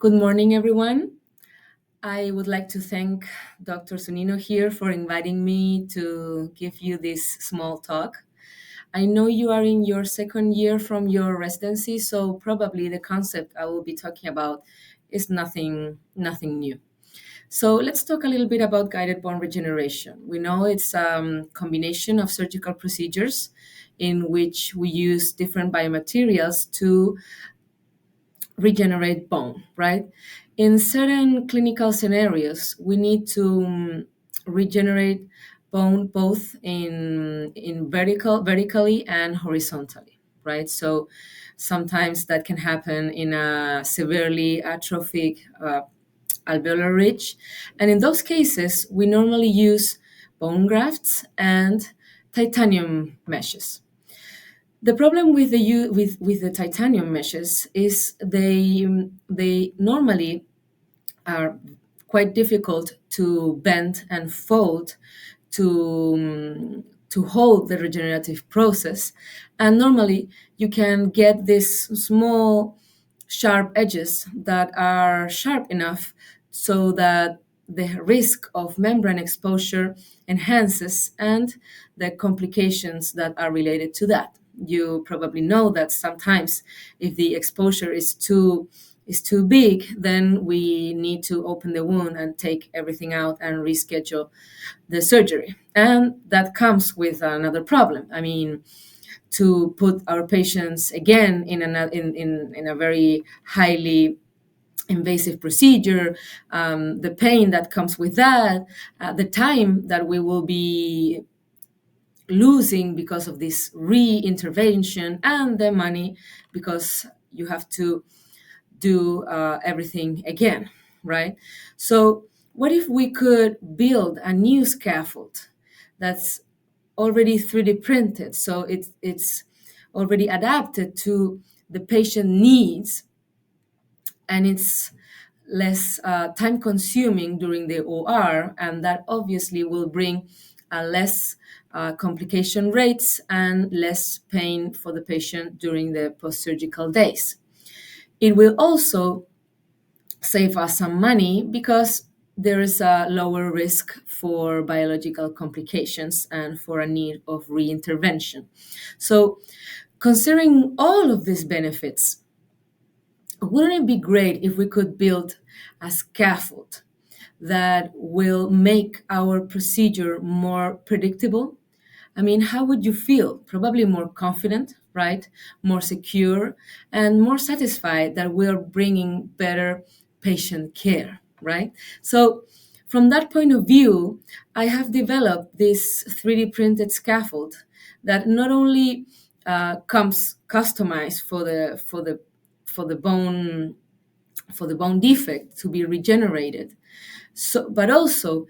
Good morning, everyone. I would like to thank Dr. Sunino here for inviting me to give you this small talk. I know you are in your second year from your residency, so probably the concept I will be talking about is nothing new. So let's talk a little bit about guided bone regeneration. We know it's a combination of surgical procedures in which we use different biomaterials to regenerate bone, right? In certain clinical scenarios, we need to regenerate bone both in vertically and horizontally, right? So sometimes that can happen in a severely atrophic alveolar ridge, and in those cases, we normally use bone grafts and titanium meshes. The problem with the titanium meshes is they normally are quite difficult to bend and fold to hold the regenerative process, and normally you can get these small sharp edges that are sharp enough so that the risk of membrane exposure enhances and the complications that are related to that. You probably know that sometimes if the exposure is too big, then we need to open the wound and take everything out and reschedule the surgery. And that comes with another problem. I mean, to put our patients again in a very highly invasive procedure, the pain that comes with that, the time that we will be losing because of this re-intervention, and the money because you have to do everything again, right? So what if we could build a new scaffold that's already 3D printed, so it's already adapted to the patient needs, and it's less time consuming during the OR, and that obviously will bring less complication rates and less pain for the patient during the post-surgical days. It will also save us some money because there is a lower risk for biological complications and for a need of reintervention. So, considering all of these benefits, wouldn't it be great if we could build a scaffold that will make our procedure more predictable? I mean, how would you feel? Probably more confident, right? More secure and more satisfied that we're bringing better patient care, right? So, from that point of view, I have developed this 3D printed scaffold that not only comes customized for the bone defect to be regenerated, so, but also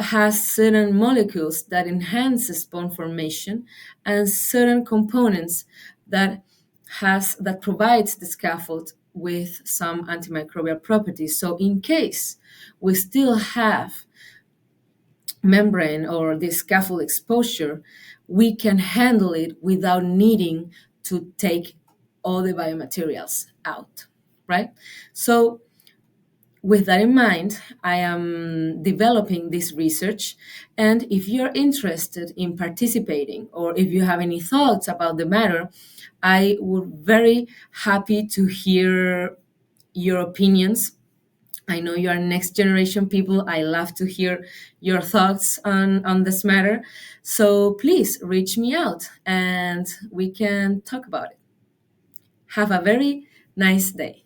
has certain molecules that enhances bone formation and certain components that provides the scaffold with some antimicrobial properties. So in case we still have membrane or this scaffold exposure, we can handle it without needing to take all the biomaterials out, right? So with that in mind, I am developing this research, and if you're interested in participating or if you have any thoughts about the matter, I would very happy to hear your opinions. I know you are next generation people. I love to hear your thoughts on this matter. So please reach me out and we can talk about it. Have a very nice day.